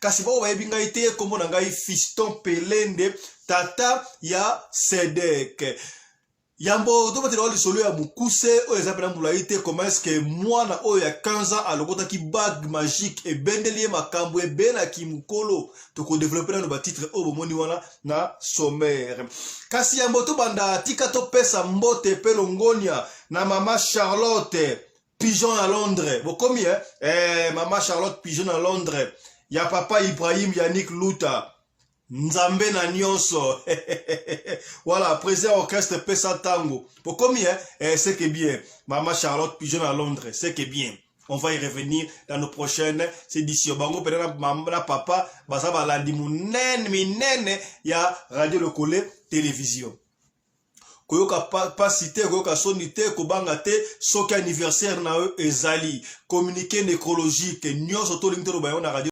kasi bao bayebi ngai te kombo na ngai Fiston Pelende tata ya Sedek Yambo to batelo li solo ya mukuse o ezapela mulaite comment est-ce que mwana o ya 15 ans alokota ki bague magique et bendelie makambo e bena ki mukolo to ko développer no ba titre o bomoni wana na sommaire kasi yambo to banda tika to pesa mbote pe longonia na mama Charlotte Pigeon à Londres bokomi mama Charlotte Pigeon à Londres ya papa Ibrahim Yannick Luta Nzambe na nyonso. Voilà, président orchestre Pesa Tango. Pour combien c'est que bien. Maman Charlotte Pigeon à Londres, c'est que bien. On va y revenir dans nos prochaines éditions. Bango peut-être maman papa, basa balandi minene ya radio le collé télévision. Koyoka pas cité, koyoka sonité, kobanga te, soki anniversaire na eux ezali. Communiqué nécrologique, nyonso to lingto bayo na radio